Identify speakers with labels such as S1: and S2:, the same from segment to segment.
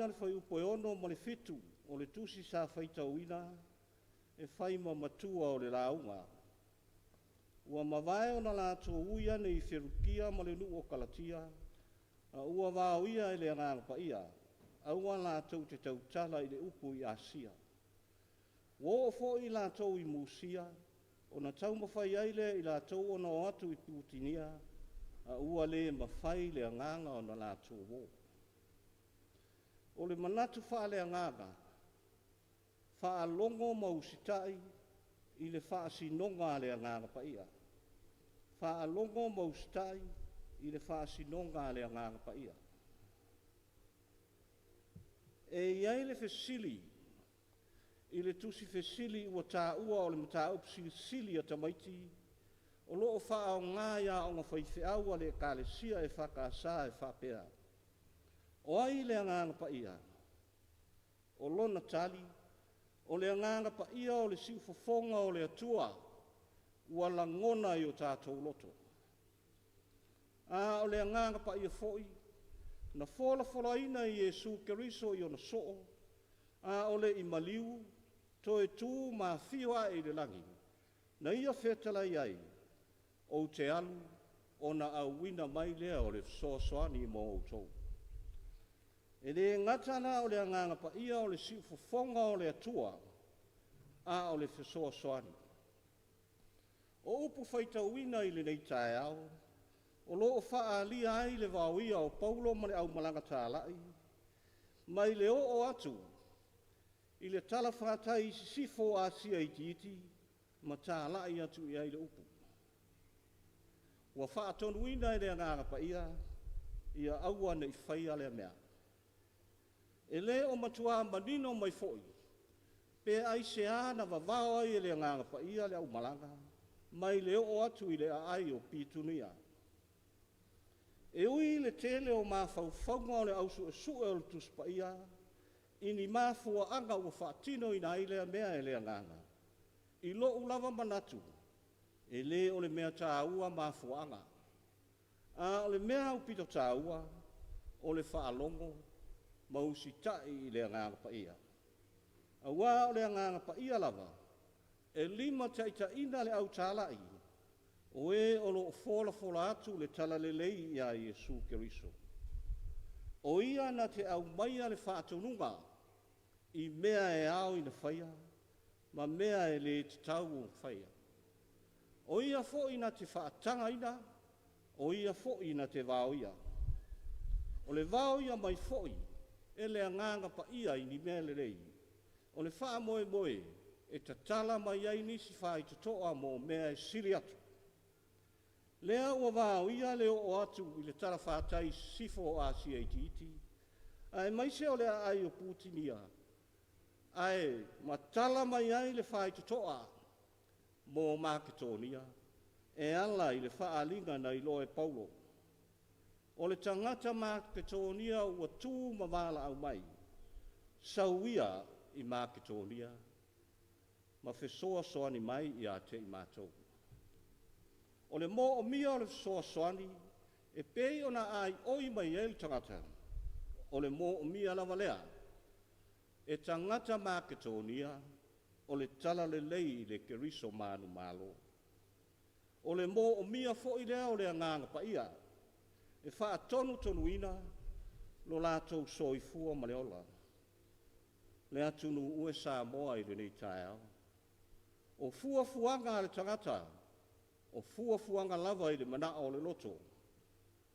S1: le whai upo e ono mo le fitu o le tusi sa whaitauina e whai ma matua o le raunga. Ua mawai o na lātua uia nei whirukia ma le nuu o Kalatia, a ua wāo ia e le angangapa ia, a ua lātou te tautala i le upu i Asia. Wo o fo i lātou i Musia, o na tau mawhai aile i lātou o na o atu i Putinia, a ua le mawhai le anganga o na lātou wo. O le manatu wha le anganga, wha longo mausitai i le wha sinonga le angangapa ia. Wha longo mausitai i le wha sinonga le angangapa ia. E iai le fesili, i le tusi fesili ua tā ua o le mata upsi sili a tamaiti, o loo wha o ngāia o ngā whaiwhiaua le kālesia e whakasa e whapea. O ai le angangapa ia, o lona tali, o le angangapa ia o le siufofonga o le atua, ua langona i o tātou loto. A o le angangapa ia foi, na fola ina i Jesu Keriso i ona soo, a o le imaliu, to e tū ma whiwa e le langi, na ia whetala iai, o te alu, o na auina mai lea o le soasoani mo o tau. E le ngatana o le angangapa ia o le siufofonga o le atua, a o le soasoani. O upu whaitauina i le nei tae au, o loo wha alia ai le wauia o Paulo ma le au malanga tālai, mai le o atu, i le tala whātai sifo a sia i titi, ma tālai atu i ai le upu. Ua wha atonuina i le angangapa ia aua nei whaia le mea. E le o matua manino mai foi, pe ai se ana vavao ai le angangapa ia le au malanga, mai le o atu i le ai o pitunia. E ui le tele o mawhauwhaunga o le ausu e sue o le tuspa ia, ini mafua anga ua whaatino i nai lea mea e lea nganga. I lo ulava manatu, e le o le mea tā ua mafua anga. A o le mea upito tā ua, o le whaalongo, mausitai i lea nganga pa ia. A wā o lea nganga pa ia lava, e lima taita ina le au tālai, o e o lo fola atu le tala lelei ia Jesu Keriso. O ia na te au maia le whaatununga, i mea e au ina whaia, ma mea e le te tau o whaia. O ia fo ina te whaatanga ina, o ia fo ina te vāoia. O le vāoia mai foi, e le anganga pa ia i ni mea le rei. O le wha moe, e tatala mai ai nisi whai tutoa mo mea e siri atu. Lea ua vāoia le o atu i le tala whātai sifo a sia i titi. Ai mai se o le ai o Putinia. Ai matala mai ai le whai tutoa mo Maketonia. E ala i le whaalinga na i loe Paulo. O le tangata Maketonia ua tū mawala au mai. Sauia i Maketonia. Ma fesoa soani mai i a te i mātou. O le mo o mia o le fesoa soani, e pei ona ai oi mai e le tangata. O le mo o mia lava lea. E tangata Maketonia, o le tala le lei le Keriso manu malo. O le mo o mia fo i lea o le anganga pa ia. E wha tonu ina, lo lātou soifua ma le ola. Le atunu ue Samoa i le nei tae au. O fuanga le tangata, o fuanga lava i le mana o le loto.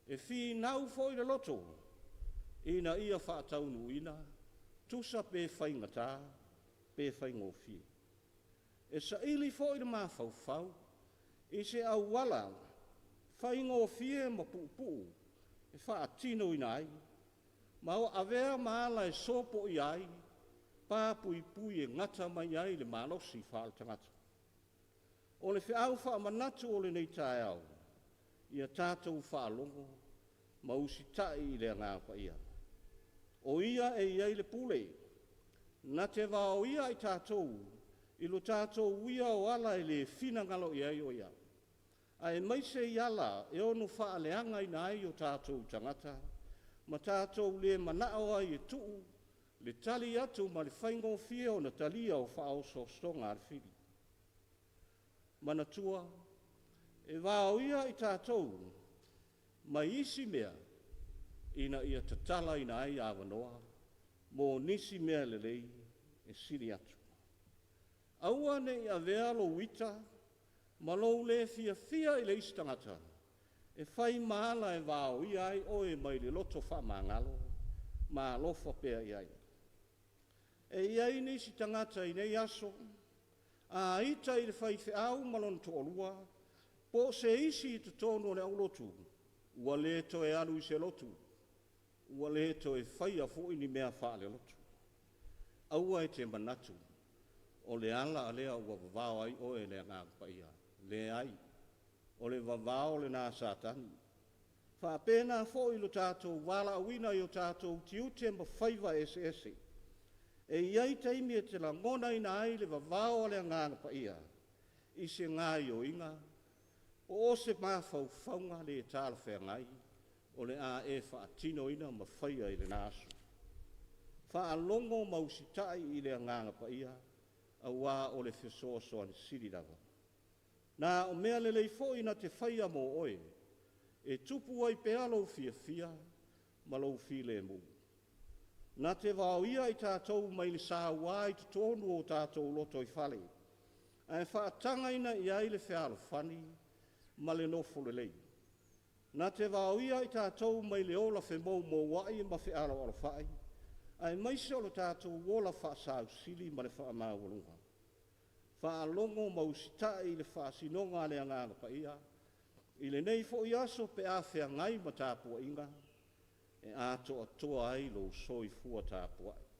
S1: E fi nau fo i le loto, ina ia wha taunu ina, tusa pe whaingata, pe whaingofi. E sa ili fo i le mawhauwhau, i se au wala, whaingofi e ma pupu, e wha atino ina ai, ma o avea maala e sopo i ai, pāpui e ngata mai ai le malosi whaal tangata. O le whiau wha manatu o le nei tae au, ia tātou whaalongo, ma usitai i le ngāpa ia. O ia e iai le pule, na te wao ia i tātou, i lo tātou ia o ala i le whina ngalo iai o ia. A e maise i ala e onu whaaleanga i nai o tātou tangata, ma tātou le manao ai e tuu, Le tali atu ma le whaingo fia o na talia o whao so stonga ar whiri. Manatua, e wāo ia i tātou, mai isi mea, ina ia tatala ina ai awanoa, mō nisi mea lelei e siri atu. Aua ne ia vealo wita, ma lou le fia i le istangata, e whai maala e wāo ia ai oe mai le loto wha mangalo, ma lofa pea iai. E iai nisi tangata i nei aso, a ita i le whai au malon to olua, po se isi i te tono le au lotu, ua le to e alu i se lotu, ua le to e whai a fo ini mea wha le lotu. Aua e te manatu, o le ala a lea ua vavao ai oe le ngāpa ia, le ai, o le vavao le nā sātani. Wha pēnā fo i lo tātou wala awina i o tātou tiute ma whaiva ese. E iai taimi e te la ngona ina ai le vavao le ngāpa ia, i se ngāi o inga, o se mafau faunga le tāla whea ngai, o le a e wha atino ina ma whaia i le nāsu. Wha alongo mausitai i le ngāpa ia, a wā o le whisoa ni siri dawa. Nā o mea le leifo ina te whaia mō oe, e tupu ai pe alo fia, ma lau fi le mū. Nā te wāo ia i tātou mai le sā wai te tonu o tātou loto i whale. Ai whaatanga ina i ai le whialo whani, ma le nofo le lei. Nā te wāo ia i tātou mai le ola whemou mō wai ma whialo alo whai. Ai maise o le tātou wola whaasau sili ma le whaamāwalunga. Whaalongo mausitai le whaasinonga le anganga pa ia. I le nei fo i aso pe a whea ngai ma tāpua inga. E ato atoa ai lo soi fua tāpua ai.